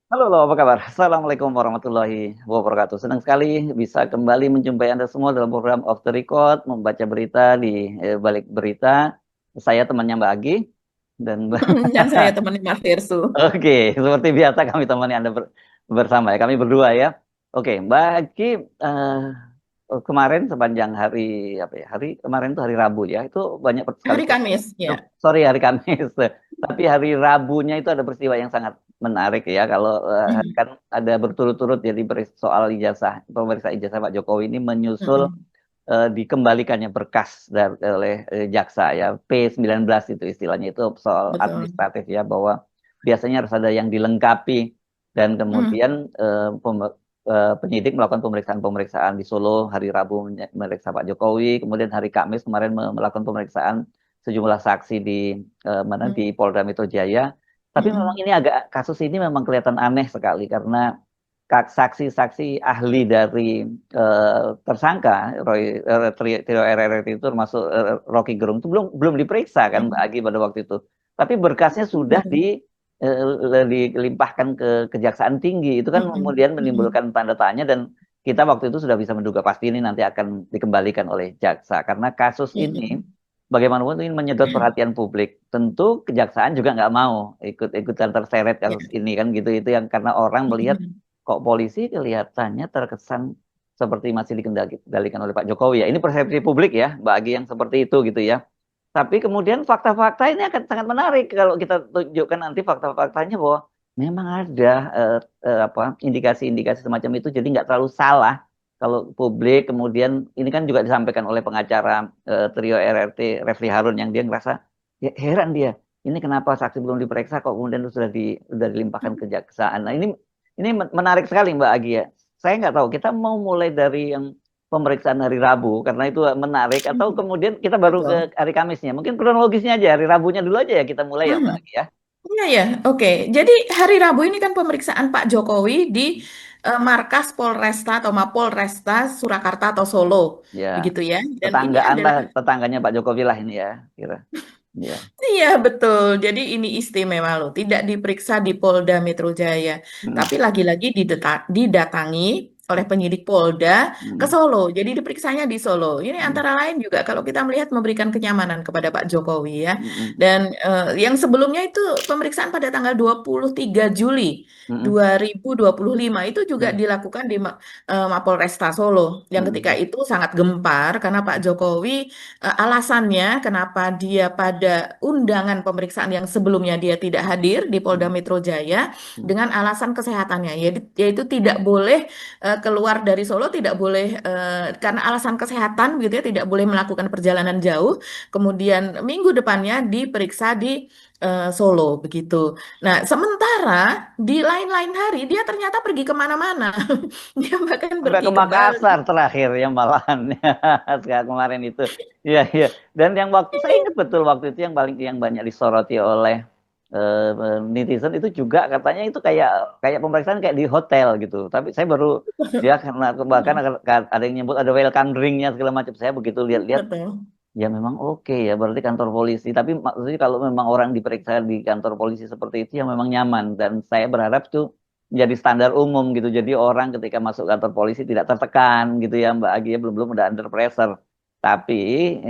Halo, halo, apa kabar? Assalamualaikum warahmatullahi wabarakatuh. Senang sekali bisa kembali menjumpai Anda semua dalam program Off the Record, membaca berita di balik berita. Saya temannya Mbak Agi dan Dan saya temannya Mas Firsu. oke, seperti biasa kami temani Anda bersama ya, kami berdua ya. Oke, Mbak Agi kemarin sepanjang hari apa ya? Hari kemarin tuh hari Rabu ya. Itu banyak sekali Hari Kamis, ya. sorry hari Kamis. Tapi hari Rabunya itu ada peristiwa yang sangat menarik ya. Kalau Hmm. kan ada berturut-turut jadi soal ijazah pemeriksaan ijazah Pak Jokowi ini menyusul Mm-mm. dikembalikannya berkas oleh jaksa ya. P19 itu istilahnya itu soal Betul. administratif ya, bahwa biasanya harus ada yang dilengkapi dan Mm. kemudian penyidik melakukan pemeriksaan-pemeriksaan di Solo hari Rabu, memeriksa Pak Jokowi, kemudian hari Kamis kemarin melakukan pemeriksaan sejumlah saksi di Mm. di Polda Metro Jaya. Tapi memang Mm-mm. ini kasus ini memang kelihatan aneh sekali karena saksi-saksi ahli dari tersangka Trio RRT itu termasuk Rocky Gerung itu belum belum diperiksa kan Mbak Mm. Agi pada waktu itu. Tapi berkasnya sudah Betul. dilimpahkan ke Kejaksaan Tinggi. Itu kan Mm-mm. kemudian Mm-mm. menimbulkan tanda tanya dan kita waktu itu sudah bisa menduga pasti ini nanti akan dikembalikan oleh jaksa karena kasus ini Mm-mm. bagaimanapun ini menyedot perhatian publik. Tentu kejaksaan juga nggak mau ikut-ikutan terseret Ya. kasus ini kan gitu. Itu yang karena orang melihat Mm-mm. kok polisi kelihatannya terkesan seperti masih dikendalikan oleh Pak Jokowi ya. Ini persepsi publik ya, bagi yang seperti itu gitu ya. Tapi kemudian fakta-fakta ini akan sangat menarik kalau kita tunjukkan nanti fakta-faktanya bahwa memang ada apa indikasi-indikasi semacam itu. Jadi nggak terlalu salah kalau publik kemudian ini kan juga disampaikan oleh pengacara trio RRT Refli Harun yang dia ngerasa ya, heran dia ini kenapa saksi belum diperiksa kok kemudian sudah dilimpahkan ke kejaksaan. Nah ini menarik sekali Mbak Agi ya. Saya nggak tahu kita mau mulai dari yang pemeriksaan hari Rabu karena itu menarik atau Mm-mm. kemudian kita baru ke Betul. hari Kamisnya. Mungkin kronologisnya aja hari Rabunya dulu aja ya kita mulai ya Mbak Mm. Agi ya. Iya ya, oke. Jadi hari Rabu ini kan pemeriksaan Pak Jokowi di markas Polresta atau Mapolresta Surakarta atau Solo, Ya, begitu ya. Dan ini tetanggaan lah adalah. tetangganya Pak Jokowi lah ini ya kira. Ya. Iya, betul. Jadi ini istimewa loh. Tidak diperiksa di Polda Metro Jaya. Hmm, Tapi lagi-lagi didatangi oleh penyidik Polda ke hmm, Solo. Jadi diperiksanya di Solo. Ini hmm, antara lain juga kalau kita melihat memberikan kenyamanan kepada Pak Jokowi ya. hmm, Dan yang sebelumnya itu pemeriksaan pada tanggal 23 Juli hmm, 2025 itu juga hmm, dilakukan di Mapolresta Solo. Yang ketika hmm, itu sangat gempar karena Pak Jokowi alasannya kenapa dia pada undangan pemeriksaan yang sebelumnya dia tidak hadir di Polda hmm, Metro Jaya hmm, dengan alasan kesehatannya, yaitu tidak boleh keluar dari Solo, tidak boleh karena alasan kesehatan gitu ya, tidak boleh melakukan perjalanan jauh. Kemudian minggu depannya diperiksa di Solo begitu. Nah, sementara di lain-lain hari dia ternyata pergi kemana-mana. Dia bahkan sampai pergi ke ke Bali. Makassar terakhir yang malahan sekarang kemarin itu. Iya iya. Dan yang waktu saya ingat betul waktu itu yang paling yang banyak disoroti oleh netizen itu juga katanya itu kayak kayak pemeriksaan kayak di hotel gitu. Tapi saya baru ya karena bahkan ada yang nyebut ada welcome drinknya segala macam. Saya begitu lihat-lihat Betul. ya memang oke ya berarti kantor polisi. Tapi maksudnya kalau memang orang diperiksa di kantor polisi seperti itu yang memang nyaman dan saya berharap tuh menjadi standar umum gitu. Jadi orang ketika masuk kantor polisi tidak tertekan gitu ya Mbak Agi ya belum-belum ada under pressure. Tapi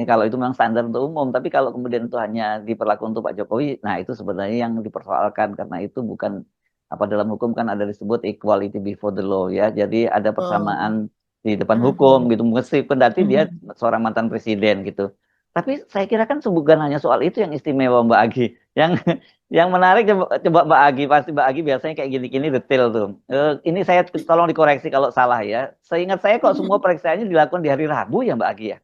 kalau itu memang standar untuk umum, tapi kalau kemudian itu hanya diperlakukan untuk Pak Jokowi, nah itu sebenarnya yang dipersoalkan karena itu bukan apa dalam hukum kan ada disebut equality before the law ya. Jadi ada Oh. persamaan di depan hukum Mhm. gitu meskipun kendati dia Mhm. seorang mantan presiden gitu. Tapi saya kira kan bukan hanya soal itu yang istimewa Mbak Agi. Yang yang menarik coba Mbak Agi pasti Mbak Agi biasanya kayak gini-gini detail tuh. Ini saya tolong dikoreksi kalau salah ya. Seingat saya kok semua pemeriksaannya dilakukan di hari Rabu ya Mbak Agi ya.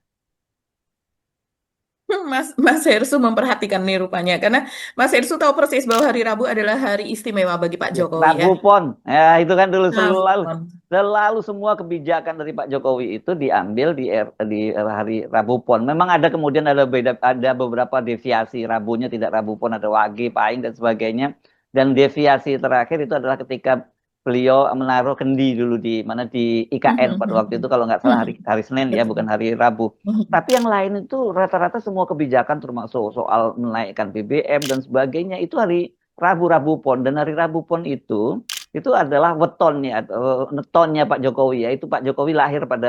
Mas Hersu memperhatikan nih rupanya karena Mas Hersu tahu persis bahwa hari Rabu adalah hari istimewa bagi Pak Ya, Jokowi ya. Rabu Pon. Ya, itu kan dulu Rabu selalu Pon. selalu semua kebijakan dari Pak Jokowi itu diambil di hari Rabu Pon. Memang ada kemudian ada beberapa deviasi Rabunya tidak Rabu Pon ada Wage, Pahing dan sebagainya. Dan deviasi terakhir itu adalah ketika beliau menaruh kendi dulu di mana di IKN pada waktu itu kalau nggak salah hari Mhm. hari Senin ya bukan Betul. hari Rabu. Mhm. Tapi yang lain itu rata-rata semua kebijakan termasuk soal menaikkan BBM dan sebagainya itu hari Rabu-Rabu Pon dan hari Rabu Pon itu itu adalah wetonnya atau netonnya Pak Jokowi ya. Itu Pak Jokowi lahir pada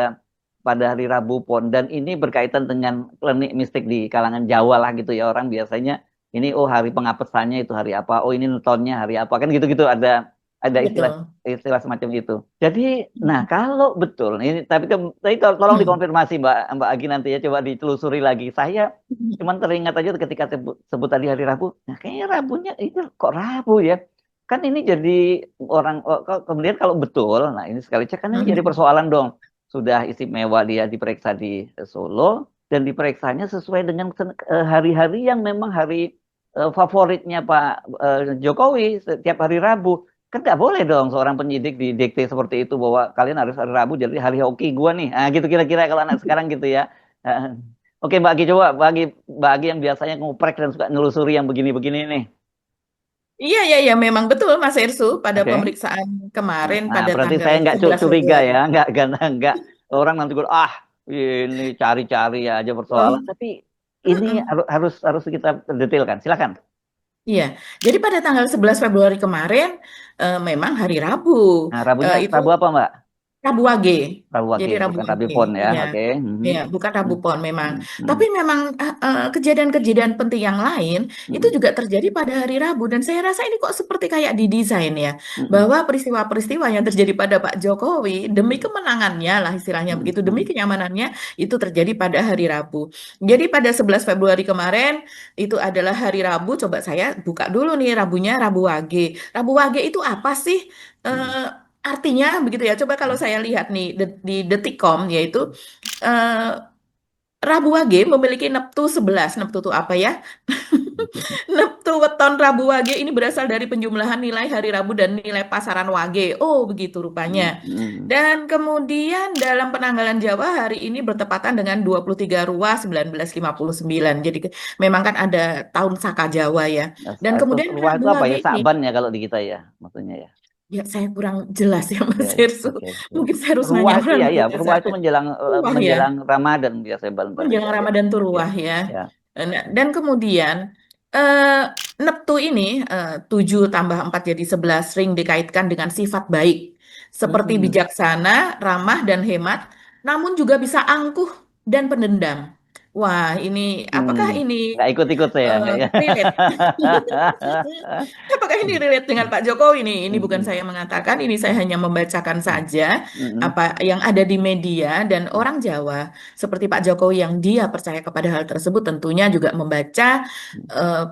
pada hari Rabu Pon dan ini berkaitan dengan klinik mistik di kalangan Jawa lah gitu ya. Orang biasanya ini oh hari pengapesannya itu hari apa? Oh ini netonnya hari apa? Kan gitu-gitu ada istilah Betul. istilah semacam itu. Jadi, nah kalau betul ini tapi tolong Hmm. dikonfirmasi Mbak Agi nanti ya coba ditelusuri lagi. Saya cuman teringat aja ketika sebut tadi hari Rabu, nah kayaknya Rabunya itu kok Rabu ya? Kan ini jadi kemudian kalau betul, nah ini sekali cek kan ini jadi Hmm. persoalan dong. Sudah istimewa dia diperiksa di Solo dan diperiksanya sesuai dengan hari-hari yang memang hari favoritnya Pak Jokowi setiap hari Rabu. Kan nggak boleh dong seorang penyidik didikte seperti itu bahwa kalian harus hari Rabu jadi hari hoki gua nih. Ah gitu kira-kira kalau anak sekarang gitu ya. Eh, Oke Mbak Agi coba bagi yang biasanya nguprek dan suka nelusuri yang begini-begini nih. Iya, iya, iya, memang betul Mas Irsu pada Oke. pemeriksaan kemarin Nah, pada berarti tanggal saya nggak 11 curiga Februari. ya, nggak orang nanti gue ini cari-cari aja persoalan. Oh, Tapi ini mm-mm. harus kita detailkan. Silakan. Iya, jadi pada tanggal 11 Februari kemarin memang hari Rabu. Nah, Rabunya Itu Rabu apa Mbak? Rabu Wage. Rabu Wage, Jadi Rabu bukan Rabu Wage, Pon ya. ya. Oke. Mhm. Ya, bukan Rabu Mhm. Pon memang. Mhm. Tapi memang kejadian-kejadian penting yang lain itu Mhm. juga terjadi pada hari Rabu dan saya rasa ini kok seperti kayak didesain ya, Mhm. bahwa peristiwa-peristiwa yang terjadi pada Pak Jokowi demi Mhm. kemenangannya lah istilahnya Mhm. begitu, demi Mhm. kenyamanannya itu terjadi pada hari Rabu. Jadi pada 11 Februari kemarin itu adalah hari Rabu. Coba saya buka dulu nih Rabunya, Rabu Wage. Rabu Wage itu apa sih? Mhm. Eh, Artinya begitu ya. Coba kalau saya lihat nih di Detikcom yaitu eh, Rabu Wage memiliki neptu 11. Neptu itu apa ya? Neptu weton Rabu Wage ini berasal dari penjumlahan nilai hari Rabu dan nilai pasaran Wage. Oh, begitu rupanya. Mhm. Mhm. Dan kemudian dalam penanggalan Jawa hari ini bertepatan dengan 23 Ruas 1959. Jadi memang kan ada tahun Saka Jawa ya. Dan kemudian Ruah Rabu itu apa Wage ya? ini, Saban ya kalau di kita ya, maksudnya ya. ya saya kurang jelas ya Ya, Mas ya. Irsu. Oke, oke. Mungkin saya harus nanya Ruah itu orang ya, ya. tuanya Ruah itu saya. menjelang Wah ya. menjelang Ramadan biasanya Menjelang ya, ya. Ramadan tuh Ya, ruah ya. ya. Nah, dan kemudian eh, Neptu ini 7 tambah 4 jadi 11 sering dikaitkan dengan sifat baik. Seperti Hmm. bijaksana, ramah, dan hemat. Namun juga bisa angkuh dan pendendam. Wah, ini Hmm, apakah ini nggak ikut-ikut saya nggak ya. relate? Apakah ini relate dengan Pak Jokowi nih? Ini bukan Hmm, saya mengatakan, ini saya hanya membacakan hmm, saja hmm, apa yang ada di media dan hmm, orang Jawa seperti Pak Jokowi yang dia percaya kepada hal tersebut tentunya juga membaca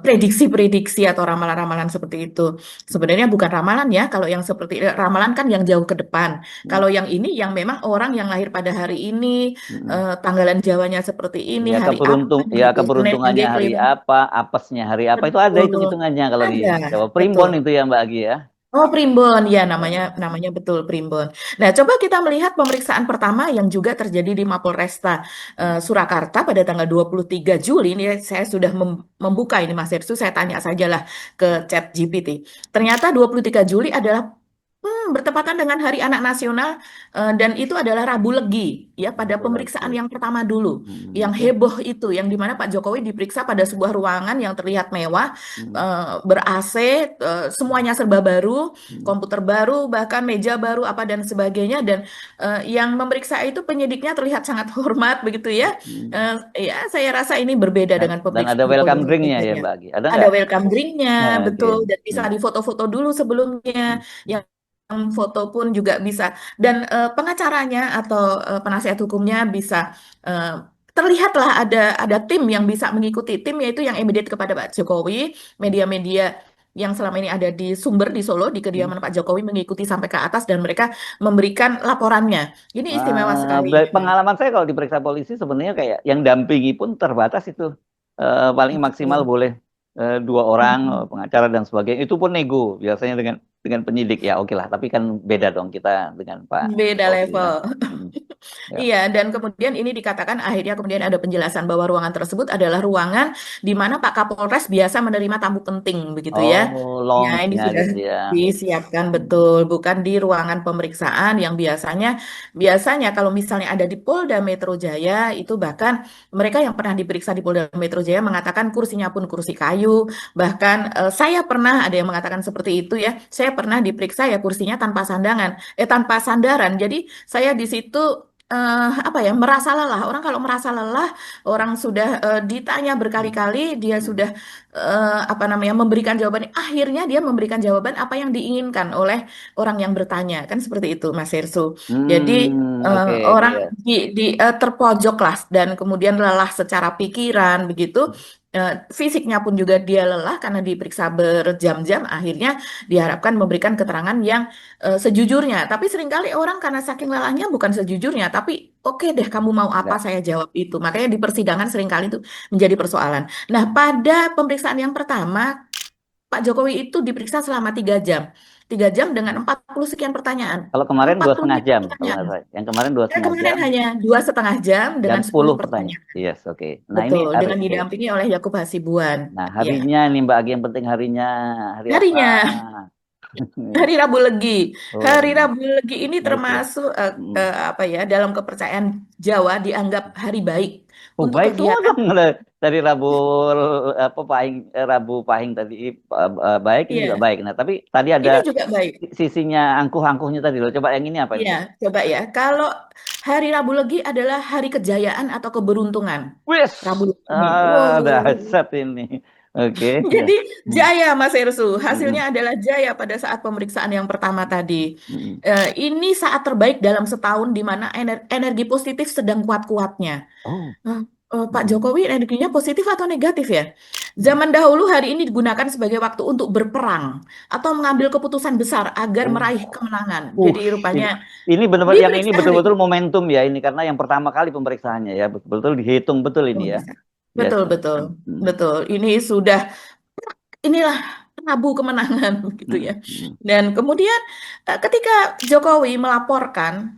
prediksi-prediksi atau ramalan-ramalan seperti itu. Sebenarnya bukan ramalan ya, kalau yang seperti ramalan kan yang jauh ke depan. hmm, Kalau yang ini yang memang orang yang lahir pada hari ini, hmm. tanggalan Jawanya seperti ini, Ya hari apa ya gitu, Senin, keberuntungannya Minggu, hari Kelima. apa, apesnya hari apa itu ada Betul. hitung-hitungannya kalau di Ada, Jawa betul. Primbon itu ya Mbak Agi ya. Oh, Primbon, ya namanya Ya. namanya betul Primbon. Nah, coba kita melihat pemeriksaan pertama yang juga terjadi di Mapolresta Surakarta pada tanggal 23 Juli. Ini saya sudah membuka ini Mas Hersu, saya tanya sajalah ke Chat GPT. Ternyata 23 Juli adalah bertepatan dengan Hari Anak Nasional dan itu adalah Rabu Legi ya pada Aku pemeriksaan lagi. yang pertama dulu yang Oke. heboh itu yang dimana Pak Jokowi diperiksa pada sebuah ruangan yang terlihat mewah Hmm, ber AC semuanya serba baru hmm, komputer baru bahkan meja baru apa dan sebagainya dan yang memeriksa itu penyidiknya terlihat sangat hormat begitu ya. hmm. Ya saya rasa ini berbeda dengan Dan ada pemeriksaan welcome polisi drinknya ya biasanya. Mbak Agi. Ada Ada nggak? welcome drinknya, Nah, oke. betul, dan bisa Hmm, difoto-foto dulu sebelumnya. hmm, Yang foto pun juga bisa. Dan pengacaranya atau penasihat hukumnya bisa eh, terlihatlah ada tim yang bisa mengikuti tim yaitu yang immediate kepada Pak Jokowi, media-media yang selama ini ada di sumber di Solo di hmm. kediaman Pak Jokowi mengikuti sampai ke atas dan mereka memberikan laporannya. Ini istimewa sekali Dari memang. pengalaman saya kalau diperiksa polisi sebenarnya kayak yang dampingi pun terbatas itu. Paling maksimal Betul. boleh dua orang Mm-mm. pengacara dan sebagainya. Itu pun nego biasanya dengan penyidik ya oke lah. Tapi kan beda dong kita dengan Pak Beda Jokowi ya. level. Hmm. Ya. Iya, dan kemudian ini dikatakan akhirnya kemudian ada penjelasan bahwa ruangan tersebut adalah ruangan di mana Pak Kapolres biasa menerima tamu penting, begitu ya. Oh, Ya, ini lounge-nya sudah gitu ya. disiapkan Hmm. betul, bukan di ruangan pemeriksaan yang biasanya kalau misalnya ada di Polda Metro Jaya itu bahkan mereka yang pernah diperiksa di Polda Metro Jaya mengatakan kursinya pun kursi kayu, bahkan saya pernah ada yang mengatakan seperti itu ya. Saya pernah diperiksa ya kursinya tanpa sandaran. Jadi saya di situ apa ya merasa lelah. Orang kalau merasa lelah, orang sudah ditanya berkali-kali, dia Hmm. sudah apa namanya memberikan jawaban. Akhirnya dia memberikan jawaban apa yang diinginkan oleh orang yang bertanya, kan seperti itu, Mas Hersu. Jadi Oke, oke orang ya. terpojok lah dan kemudian lelah secara pikiran begitu. Fisiknya pun juga dia lelah karena diperiksa berjam-jam. Akhirnya diharapkan memberikan keterangan yang sejujurnya. Tapi seringkali orang karena saking lelahnya bukan sejujurnya, tapi oke deh kamu mau apa Enggak. saya jawab itu. Makanya di persidangan seringkali itu menjadi persoalan. Nah, pada pemeriksaan yang pertama, Pak Jokowi itu diperiksa selama 3 jam. 3 jam dengan 40 sekian pertanyaan. Kalau kemarin empat dua puluh setengah sekian jam, kalau pertanyaan. nggak salah. Yang kemarin dua Dan setengah kemarin jam, hanya 2,5 jam jam dengan 10 10 pertanyaan. pertanyaan. Yes, oke. Nah, ini Betul, hari, dengan oke. didampingi oleh Yakub Hasibuan. Nah, Ya, harinya nih Mbak Agi, yang penting harinya. Hari apa? harinya. Hari Rabu Legi. Hari Oh, Rabu Legi ini oke. termasuk Mm. apa ya dalam kepercayaan Jawa dianggap hari baik Oh, untuk baik semua kegiatan. dong. Dari Rabu apa Pahing, Rabu Pahing tadi baik, ini juga Iya, baik. Nah, tapi tadi ada ini juga baik. sisinya angkuh-angkuhnya tadi loh. Coba yang ini apa ini? Iya, coba ya. Kalau hari Rabu Legi adalah hari kejayaan atau keberuntungan. Wis, Rabu Legi. Wow. dahsyat ini. Oke, ya. Jadi Hmm, jaya Mas Ersu. Hasilnya hmm, adalah jaya pada saat pemeriksaan yang pertama tadi. hmm. Ini saat terbaik dalam setahun di mana energi positif sedang kuat-kuatnya. Oh, Eh, Pak hmm, Jokowi energinya positif atau negatif ya? hmm. Zaman dahulu hari ini digunakan sebagai waktu untuk berperang atau mengambil keputusan besar agar Oh, meraih kemenangan. uh, Jadi rupanya ini benar-benar yang ini diperiksa hari betul-betul momentum ya ini karena yang pertama kali pemeriksaannya ya betul-betul dihitung betul ini oh, ya. bisa. Yes. Betul, betul, Hmm, betul. Ini sudah inilah Prabu kemenangan gitu hmm, ya. hmm, Dan kemudian ketika Jokowi melaporkan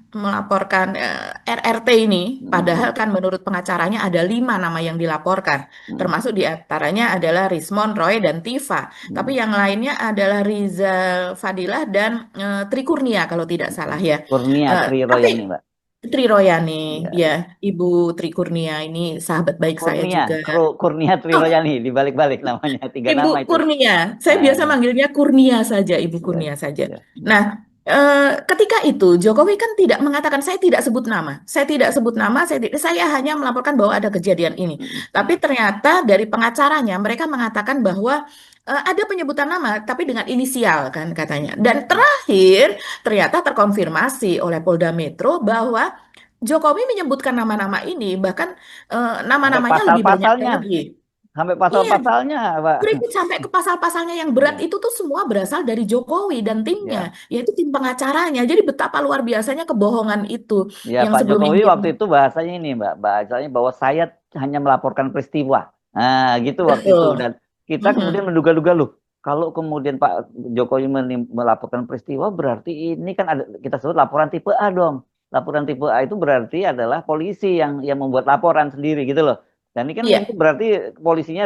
RRT ini, padahal hmm, kan menurut pengacaranya ada 5 nama yang dilaporkan, hmm, termasuk diantaranya adalah Rismon, Roy dan Tifa. Tapi hmm. yang lainnya adalah Rizal Fadilah dan Tri Kurnia kalau tidak salah ya. Kurnia Tri Tapi Royani, Mbak. Tri Royani, Ya, ya ya. Ibu Tri Kurnia ini sahabat baik saya Kurnia, juga. Kurnia Tri Oh, Royani dibalik-balik namanya tiga Ibu nama itu. Kurnia, saya Ah, biasa manggilnya Kurnia saja, Ibu ya, Kurnia saja. ya. Hmm, Nah, ketika itu Jokowi kan tidak mengatakan saya tidak sebut nama, saya hanya melaporkan bahwa ada kejadian ini. hmm, Tapi hmm, ternyata dari pengacaranya mereka mengatakan bahwa ada penyebutan nama, tapi dengan inisial kan katanya. hmm, Dan hmm. terakhir ternyata terkonfirmasi oleh Polda Metro bahwa Jokowi menyebutkan nama-nama ini, bahkan Sampai nama-namanya lebih banyak pasal-pasalnya, lagi. sampai Iya, pasal-pasalnya, Pak. berikut sampai ke pasal-pasalnya yang berat Ya, itu tuh semua berasal dari Jokowi dan timnya, ya. yaitu tim pengacaranya. Jadi betapa luar biasanya kebohongan itu Ya, yang Pak sebelum Jokowi ini kita waktu itu bahasanya ini, Mbak. Bahasanya bahwa saya hanya melaporkan peristiwa. Nah, gitu waktu itu. betul. Dan kita kemudian Mhm. menduga-duga, loh, kalau kemudian Pak Jokowi melaporkan peristiwa, berarti ini kan ada kita sebut laporan tipe A dong. Laporan tipe A itu berarti adalah polisi yang membuat laporan sendiri gitu loh. Dan ini Iya. berarti polisinya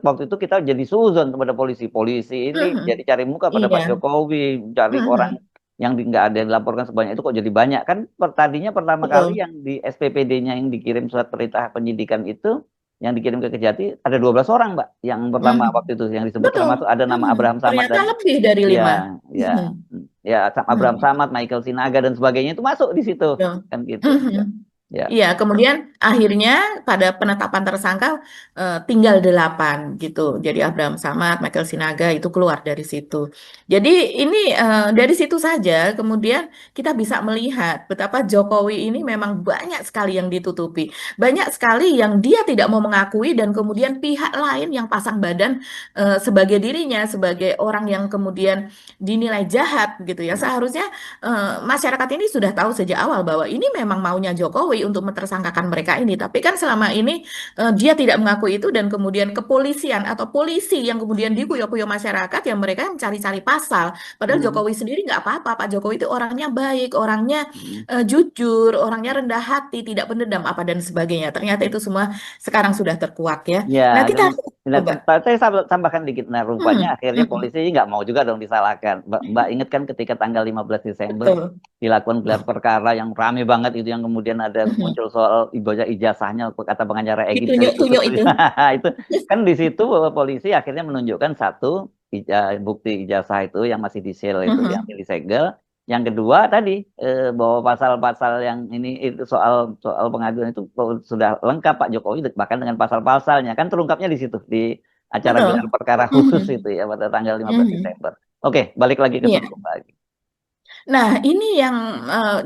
waktu itu kita jadi suzon kepada polisi. Polisi ini jadi Mhm. cari muka pada Pak Iya. Jokowi, cari orang Mhm. yang nggak ada yang dilaporkan sebanyak itu kok jadi banyak kan tadinya pertama kali Betul. yang di SPPD-nya yang dikirim surat perintah penyidikan itu yang dikirim ke Kejati ada 12 orang Mbak yang pertama waktu Mhm. itu yang disebut Betul. termasuk ada nama Mhm. Abraham Samad Ternyata dan lebih dari ya 5. ya Mhm. ya Abraham Mhm. Samad, Michael Sinaga dan sebagainya itu masuk di situ Betul. kan gitu ya Mhm. ya. Iya, kemudian akhirnya pada penetapan tersangka tinggal 8 gitu. Jadi Abraham Samad, Michael Sinaga itu keluar dari situ. Jadi ini dari situ saja kemudian kita bisa melihat betapa Jokowi ini memang banyak sekali yang ditutupi. Banyak sekali yang dia tidak mau mengakui dan kemudian pihak lain yang pasang badan sebagai dirinya, sebagai orang yang kemudian dinilai jahat gitu ya. Seharusnya masyarakat ini sudah tahu sejak awal bahwa ini memang maunya Jokowi Jokowi untuk mentersangkakan mereka ini. Tapi kan selama ini dia tidak mengakui itu dan kemudian kepolisian atau polisi yang kemudian dikuyok-kuyok masyarakat yang mereka yang mencari-cari pasal. Padahal Hmm. Jokowi sendiri nggak apa-apa. Pak Jokowi itu orangnya baik, orangnya Hmm. jujur, orangnya rendah hati, tidak pendendam apa dan sebagainya. Ternyata itu semua sekarang sudah terkuak ya. Ya, Nah kita dan nah, coba. saya tambahkan dikit. Nah, rupanya Hmm, akhirnya hmm, polisi nggak mau juga dong disalahkan. Mbak ingat kan ketika tanggal 15 Desember betul. dilakukan gelar perkara yang rame banget itu, yang kemudian ada Hmm. muncul soal ijazahnya, kata pengacara Egy itu Ditunjuk-tunjuk itu. itu kan di situ bahwa polisi akhirnya menunjukkan satu bukti ijazah itu yang masih di seal itu, yang Mhm. disegel. Yang kedua tadi bahwa pasal-pasal yang ini itu soal soal pengaduan itu sudah lengkap Pak Jokowi, bahkan dengan pasal-pasalnya kan terungkapnya di situ di acara gelar Betul. perkara khusus itu Mhm. ya pada tanggal 15 Mhm. Desember. Oke, balik lagi ke Iya. Solo lagi. Nah, ini yang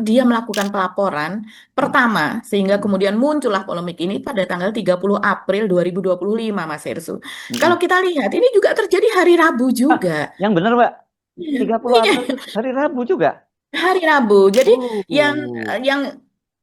dia melakukan pelaporan pertama sehingga kemudian muncullah polemik ini pada tanggal 30 April 2025, Mas Hersu. Kalau Mm-mm. kita lihat ini juga terjadi hari Rabu Ah, juga. yang benar Mbak, Iya. 30 April Iya. hari Rabu juga. Hari Rabu. Jadi yang Oh.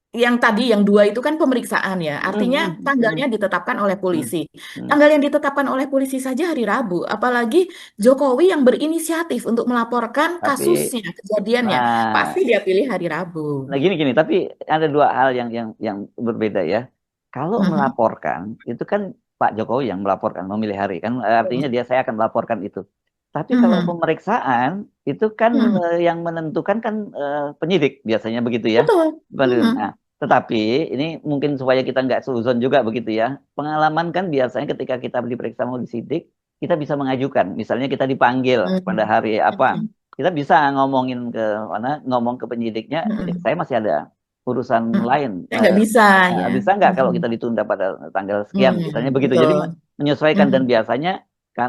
yang tadi yang dua itu kan pemeriksaan ya. Artinya Mm-mm. tanggalnya Mm-mm. ditetapkan oleh Mm-mm. polisi. Mm-mm. Tanggal yang ditetapkan oleh polisi saja hari Rabu. Apalagi Jokowi yang berinisiatif untuk melaporkan Tapi kasusnya, kejadiannya. Pasti nah dia pilih hari Rabu. Nah gini, tapi ada dua hal yang berbeda ya. Kalau Mhm. melaporkan itu kan Pak Jokowi yang melaporkan, memilih hari kan, artinya Betul. dia saya akan melaporkan itu. Tapi kalau Mhm. pemeriksaan itu kan Mhm. yang menentukan kan penyidik biasanya begitu ya. Betul. Nah, Mhm. tetapi ini mungkin supaya kita nggak suzon juga begitu ya. Pengalaman kan biasanya ketika kita diperiksa mau disidik, kita bisa mengajukan. Misalnya kita dipanggil pada Mhm. hari apa, Mhm. kita bisa ngomongin ke mana, ngomong ke penyidiknya, Mhm. saya masih ada urusan Mhm. lain. Ya, nggak bisa ya. Bisa nggak kalau kita Mhm. ditunda pada tanggal sekian, misalnya Mhm. begitu. Jadi Betul. menyesuaikan, dan Mhm. biasanya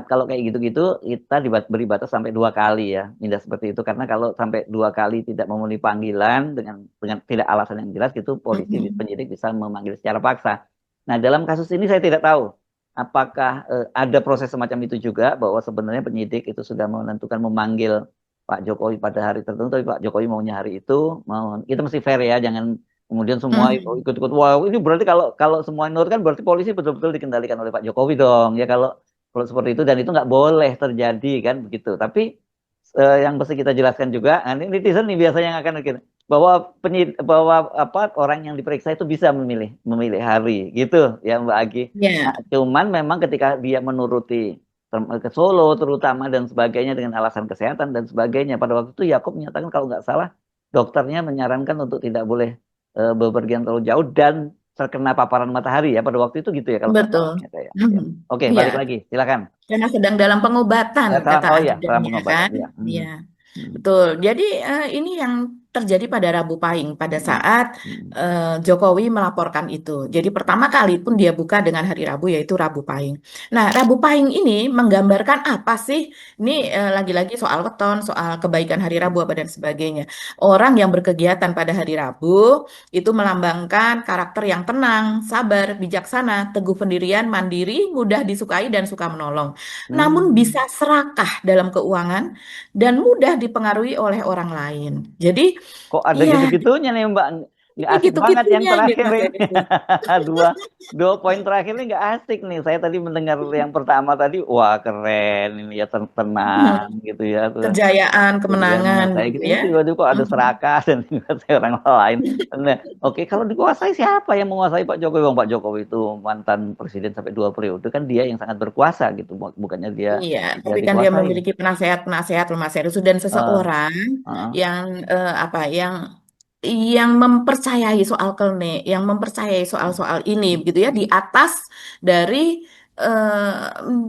kalau kayak gitu-gitu kita beri batas sampai 2 kali ya, tidak seperti itu. Karena kalau sampai 2 kali tidak memenuhi panggilan dengan tidak alasan yang jelas, gitu polisi Mhm. penyidik bisa memanggil secara paksa. Nah, dalam kasus ini saya tidak tahu apakah ada proses semacam itu juga, bahwa sebenarnya penyidik itu sudah menentukan memanggil Pak Jokowi pada hari tertentu, tapi Pak Jokowi maunya hari itu. Kita mesti fair ya, jangan kemudian semua Mhm. ikut-ikut. Wow, ini berarti kalau kalau semua nurut kan berarti polisi betul-betul dikendalikan oleh Pak Jokowi dong ya, kalau kalau seperti itu, dan itu nggak boleh terjadi kan begitu. Tapi yang mesti kita jelaskan juga, nah, ini netizen nih biasanya yang akan mikir bahwa bahwa apa, orang yang diperiksa itu bisa memilih memilih hari gitu ya Mbak Agi. Nah, Ya. cuman memang ketika dia menuruti ke Solo terutama dan sebagainya dengan alasan kesehatan dan sebagainya, pada waktu itu Yakob menyatakan kalau nggak salah dokternya menyarankan untuk tidak boleh bepergian terlalu jauh dan terkena paparan matahari ya pada waktu itu, gitu ya kalau nggak salah Betul. ya saya. Ya. Mhm. Oke, Iya, balik lagi, silakan. karena sedang dalam pengobatan Salah, kata oh ya, salah ajudannya pengobatan kan. ya. Iya. Mhm. Mhm. Betul. Jadi ini yang terjadi pada Rabu Pahing pada Mhm. saat Mhm. Jokowi melaporkan itu. Jadi pertama kali pun dia buka dengan hari Rabu yaitu Rabu Pahing. Nah, Rabu Pahing ini menggambarkan apa sih? Ini lagi-lagi soal weton, soal kebaikan hari Rabu apa dan sebagainya. Orang yang berkegiatan pada hari Rabu itu melambangkan karakter yang tenang, sabar, bijaksana, teguh pendirian, mandiri, mudah disukai dan suka menolong. Namun bisa Hmm. serakah dalam keuangan dan mudah dipengaruhi oleh orang lain. Jadi, Kok ada ya, gitu-gitunya nih Mbak? Nggak ini asik banget yang gitu-gitunya ini terakhir Mas ini. Eris. Dua, dua poin terakhir ini nggak asik nih. Saya tadi mendengar yang pertama tadi, wah keren ini ya, tenang Mhm. gitu ya. Tuh. Kejayaan, Tujuannya kemenangan kayak gitu gitu. Ini ya. tiba-tiba kok ada Mhm. serakah dan saya orang lain. Nah, oke, kalau dikuasai siapa yang menguasai Pak Jokowi? Bang, Pak Jokowi itu mantan presiden sampai 2 periode, kan dia yang sangat berkuasa gitu. Bukannya dia Iya, dia tapi kan dia dikuasai. memiliki penasehat-penasehat loh Mas Heru dan Eh, seseorang eh. yang apa yang mempercayai soal yang mempercayai soal-soal ini gitu ya di atas dari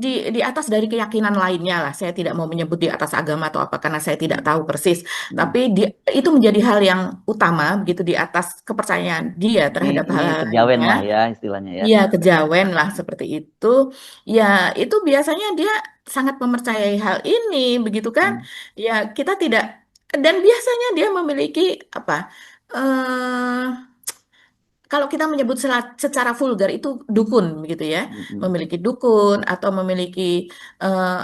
di atas dari keyakinan lainnya lah. Saya tidak mau menyebut di atas agama atau apa karena saya tidak tahu persis. Hmm. Tapi itu menjadi hal yang utama begitu di atas kepercayaan dia terhadap Ini hal-hal kejawen lainnya. lah ya istilahnya ya. Iya, kejawen lah seperti itu. Ya, itu biasanya dia sangat mempercayai hal ini, begitu kan? Hmm. Ya, kita tidak dan biasanya dia memiliki apa? eh kalau kita menyebut secara vulgar itu dukun gitu ya, Mm-mm. memiliki dukun atau memiliki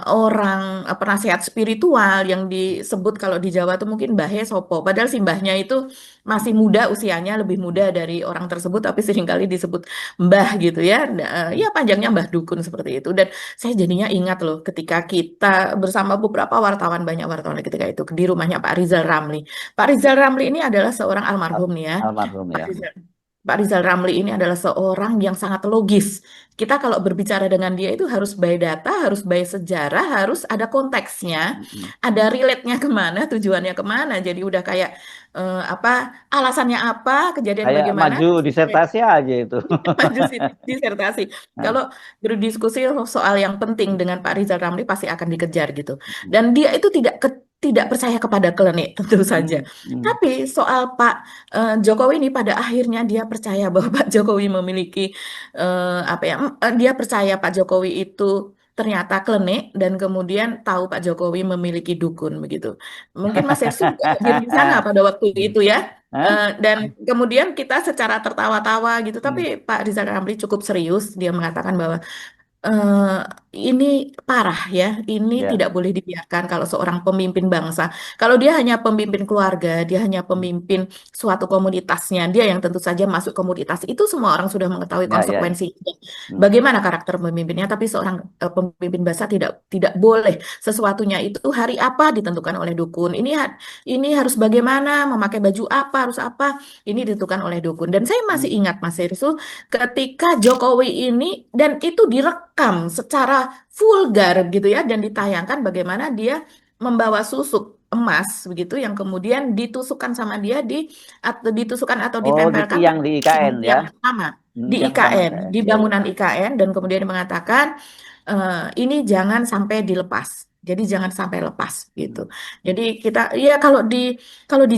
orang penasihat spiritual yang disebut kalau di Jawa tuh mungkin Mbahnya Sopo. Padahal si mbahnya itu masih muda usianya, lebih muda dari orang tersebut, tapi seringkali disebut mbah gitu ya. Nah, ya panjangnya Mbah Dukun seperti itu. Dan saya jadinya ingat loh ketika kita bersama beberapa wartawan, banyak wartawan ketika itu di rumahnya Pak Rizal Ramli. Pak Rizal Ramli ini adalah seorang Al- almarhum nih ya. Almarhum Pak ya. Rizal, Pak Rizal Ramli ini adalah seorang yang sangat logis. Kita kalau berbicara dengan dia itu harus by data, harus by sejarah, harus ada konteksnya, Mm-mm. ada relate-nya kemana, tujuannya kemana. Jadi udah kayak apa alasannya apa, kejadian Kayak bagaimana, maju disertasi aja itu. maju disertasi. Nah, Kalau berdiskusi soal yang penting dengan Pak Rizal Ramli pasti akan dikejar gitu. mm, Dan dia itu tidak percaya kepada klinik tentu saja. mm, mm. Tapi soal Pak Jokowi ini pada akhirnya dia percaya bahwa Pak Jokowi memiliki apa ya? Dia percaya Pak Jokowi itu ternyata klinik dan kemudian tahu Pak Jokowi memiliki dukun begitu. Mungkin Mas Ersu juga hadir di sana pada waktu itu ya. Hah? Dan kemudian kita secara tertawa-tawa gitu, tapi Mm, Pak Rizal Ramli cukup serius. Dia mengatakan bahwa eh, ini parah ya, ini ya. tidak boleh dibiarkan kalau seorang pemimpin bangsa. Kalau dia hanya pemimpin keluarga, dia hanya pemimpin suatu komunitasnya, dia yang tentu saja masuk komunitas itu semua orang sudah mengetahui Ya, ya, ya. konsekuensinya. Mm, Bagaimana karakter pemimpinnya, tapi seorang pemimpin bangsa tidak boleh sesuatunya itu hari apa ditentukan oleh dukun. Ini harus bagaimana, memakai baju apa, harus apa, ini ditentukan oleh dukun. Dan saya masih mm. ingat Mas Heru ketika Jokowi ini dan itu direkam secara vulgar gitu ya dan ditayangkan bagaimana dia membawa susuk emas begitu yang kemudian ditusukkan sama dia atau ditusukkan atau Oh, di ditempelkan tiang pada di IKN ya. yang pertama di Tiang utama IKN, IKN. di Ya, ya. bangunan IKN dan kemudian mengatakan ini jangan sampai dilepas. Jadi jangan sampai lepas gitu. Mm, Jadi kita ya kalau di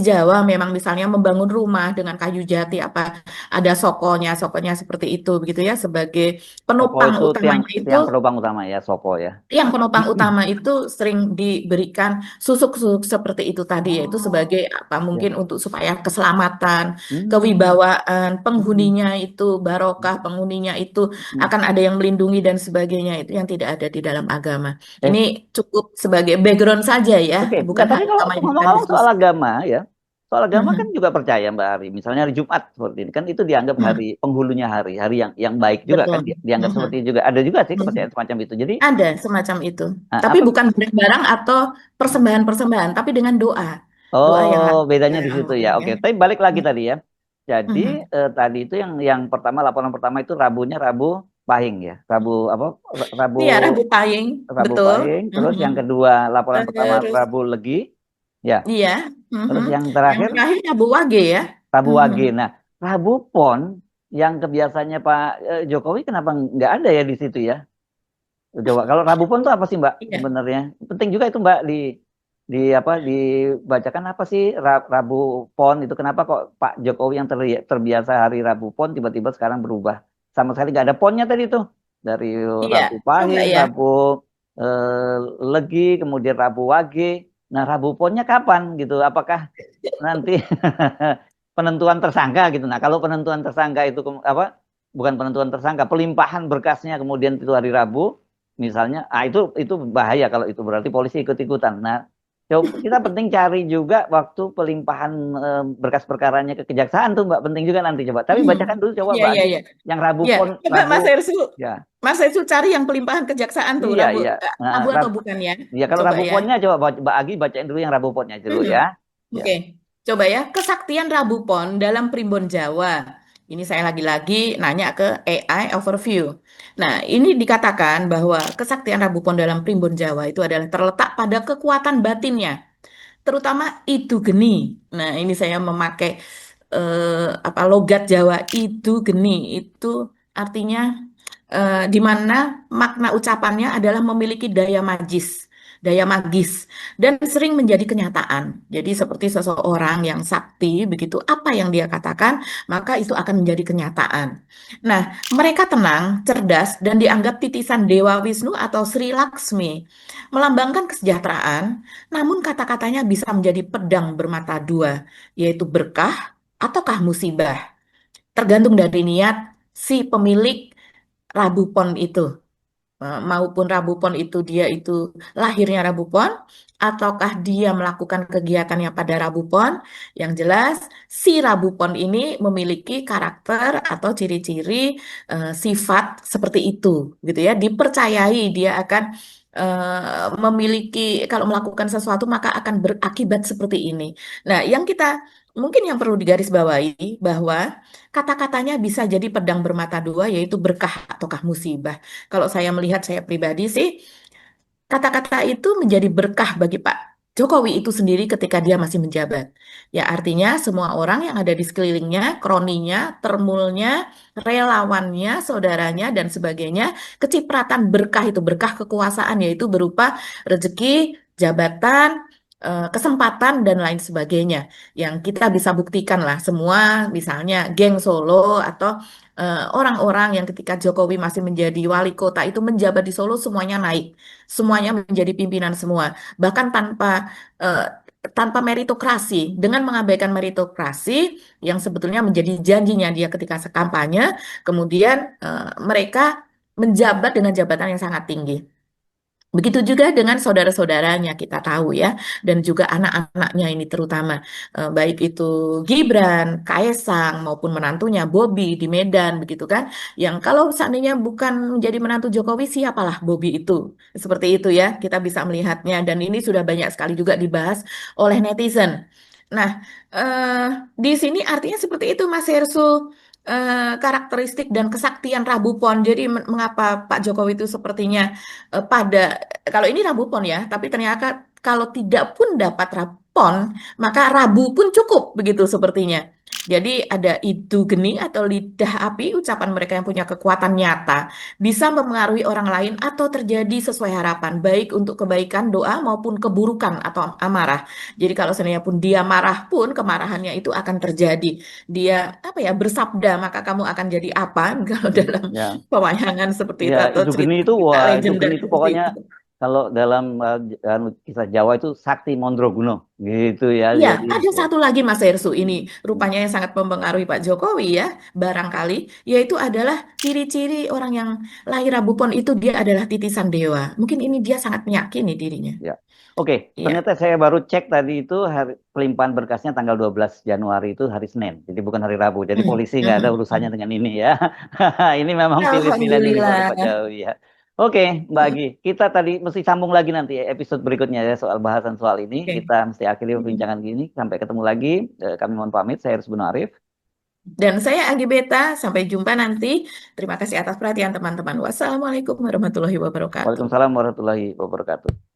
Jawa memang misalnya membangun rumah dengan kayu jati apa ada sokonya seperti itu begitu ya sebagai Sopo penopang itu tiang utamanya itu tiang penopang utama ya, Sopo ya. yang penopang utama itu sering diberikan susuk-susuk seperti itu tadi yaitu sebagai Oh, apa mungkin ya. untuk supaya keselamatan, Hmm, kewibawaan, hmm, penghuninya itu barokah, penghuninya itu hmm. akan ada yang melindungi dan sebagainya itu yang tidak ada di dalam agama. Ini Eh, cukup sebagai background saja ya, oke. bukan Nah, hal tapi kalau utama yang kita ngomong-ngomong soal diskusi. agama ya, soal agama kan Mhm, juga percaya Mbak Ari. Misalnya hari Jumat seperti ini kan itu dianggap hari mhm, penghulunya hari yang baik juga kan betul. dianggap seperti Mhm, itu juga. Ada juga sih kepercayaan mhm. semacam itu. Jadi Ada semacam itu. Tapi apa? bukan barang-barang atau persembahan-persembahan, tapi dengan doa. Doa yang Oh, harus bedanya kita di situ ya. amalkan ya. Oke, tapi balik lagi tadi ya. Jadi Mhm. tadi itu yang pertama laporan pertama itu Rabunya Rabu Pahing ya. Rabu apa? Rabu Iya, Rabu Pahing, Rabu betul. Pahing. Terus Mhm. yang kedua laporan pertama Terus, Rabu Legi. Ya. iya. Terus Mhm. yang Yang terakhir terakhir Rabu Wage ya. Rabu Mhm. Wage. Nah, Rabu Pon yang kebiasaannya Pak Jokowi kenapa nggak ada ya di situ ya? Coba kalau Rabu Pon itu apa sih Mbak Iya. sebenarnya? Penting juga itu Mbak di apa dibacakan apa sih Rabu Pon itu kenapa kok Pak Jokowi yang terbiasa hari Rabu Pon tiba-tiba sekarang berubah sama sekali nggak ada ponnya tadi tuh dari Iya. Rabu Coba Pahing, ya. Rabu Legi, kemudian Rabu Wage. Nah Rabu Ponnya kapan gitu? Apakah nanti penentuan tersangka gitu? Nah kalau penentuan tersangka itu apa? Bukan penentuan tersangka, pelimpahan berkasnya kemudian itu hari Rabu misalnya, itu bahaya kalau itu berarti polisi ikut-ikutan. Nah, coba kita penting cari juga waktu pelimpahan berkas perkaranya ke kejaksaan tuh Mbak, penting juga nanti coba. Tapi bacakan Mhm. dulu coba Iya, Mbak iya, Agi iya. yang Rabu Iya. Pon, Coba Rabu Mas Hersu, ya. Mas Hersu cari yang pelimpahan kejaksaan tuh, Iya, Rabu, iya. Nah, Rabu atau bukan ya? ya kalau Coba Rabu ya. Ponnya coba Mbak Agi bacain dulu yang Rabu Ponnya dulu Mhm. ya. Ya. Oke, coba ya. Kesaktian Rabu Pon dalam Primbon Jawa. Ini saya lagi-lagi nanya ke AI overview. Nah, ini dikatakan bahwa kesaktian Rabu Pon dalam Primbon Jawa itu adalah terletak pada kekuatan batinnya, terutama itu geni. Nah, ini saya memakai apa logat Jawa itu geni. Itu artinya di mana makna ucapannya adalah memiliki daya magis, dan sering menjadi kenyataan. Jadi seperti seseorang yang sakti, begitu apa yang dia katakan, maka itu akan menjadi kenyataan. Nah, mereka tenang, cerdas, dan dianggap titisan Dewa Wisnu atau Sri Laksmi, melambangkan kesejahteraan, namun kata-katanya bisa menjadi pedang bermata dua, yaitu berkah ataukah musibah. tergantung dari niat si pemilik Rabu Pon itu. Maupun Rabu Pon itu dia itu lahirnya Rabu Pon, ataukah dia melakukan kegiatannya pada Rabu Pon, yang jelas si Rabu Pon ini memiliki karakter atau ciri-ciri sifat seperti itu, gitu ya. Dipercayai dia akan memiliki kalau melakukan sesuatu maka akan berakibat seperti ini. Nah, yang kita mungkin yang perlu digarisbawahi bahwa kata-katanya bisa jadi pedang bermata dua, yaitu berkah ataukah musibah. Kalau saya melihat saya pribadi sih, kata-kata itu menjadi berkah bagi Pak Jokowi itu sendiri ketika dia masih menjabat. Ya artinya semua orang yang ada di sekelilingnya, kroninya, termulnya, relawannya, saudaranya, dan sebagainya, kecipratan berkah itu, berkah kekuasaan, yaitu berupa rezeki, jabatan, kesempatan, dan lain sebagainya. Yang kita bisa buktikan lah semua, misalnya geng Solo atau orang-orang yang ketika Jokowi masih menjadi wali kota itu menjabat di Solo semuanya naik, semuanya menjadi pimpinan semua, bahkan eh, tanpa meritokrasi, dengan mengabaikan meritokrasi yang sebetulnya menjadi janjinya dia ketika sekampanye, kemudian mereka menjabat dengan jabatan yang sangat tinggi. Begitu juga dengan saudara-saudaranya kita tahu ya, dan juga anak-anaknya ini terutama, baik itu Gibran, Kaesang maupun menantunya Bobi di Medan begitu kan, yang kalau seandainya bukan menjadi menantu Jokowi siapalah Bobi itu, seperti itu ya kita bisa melihatnya, dan ini sudah banyak sekali juga dibahas oleh netizen. Nah, eh, di sini artinya seperti itu Mas Hersu, karakteristik dan kesaktian Rabu Pon. Jadi mengapa Pak Jokowi itu sepertinya pada kalau ini Rabu Pon ya, tapi ternyata kalau tidak pun dapat Rapon, maka Rabu pun cukup begitu sepertinya. Jadi ada idu geni atau lidah api, ucapan mereka yang punya kekuatan nyata, bisa mempengaruhi orang lain atau terjadi sesuai harapan, baik untuk kebaikan doa maupun keburukan atau amarah. Jadi kalau seandainya pun dia marah pun, kemarahannya itu akan terjadi. Dia apa ya bersabda, maka kamu akan jadi apa kalau dalam Ya. pewayangan seperti Ya, itu atau itu geni itu, cerita-cerita wah, itu legender geni itu seperti pokoknya itu. kalau dalam kisah Jawa itu Sakti Mondroguno, gitu ya. Iya, Jadi, ada ya. satu lagi Mas Hersu ini Hmm, hmm, rupanya yang sangat mempengaruhi Pak Jokowi ya, barangkali, yaitu adalah ciri-ciri orang yang lahir Rabu Pon itu dia adalah titisan dewa. Mungkin ini dia sangat meyakini dirinya. ya. Oke, Iya. ternyata saya baru cek tadi itu hari pelimpahan berkasnya tanggal 12 Januari itu hari Senin, jadi bukan hari Rabu. Jadi Hmm, polisi nggak ada hmm, urusannya hmm. dengan ini ya. Ini memang pilih-pilihan dulu oleh Pak Alhamdulillah. Jokowi ya. Oke, Mbak Agi, kita tadi mesti sambung lagi nanti ya, episode berikutnya ya soal bahasan soal ini. Oke. Kita mesti akhiri perbincangan gini. Sampai ketemu lagi. Kami mohon pamit. Saya Harus Arif. Dan saya Agi Beta, sampai jumpa nanti. Terima kasih atas perhatian teman-teman. Wassalamualaikum warahmatullahi wabarakatuh. Waalaikumsalam warahmatullahi wabarakatuh.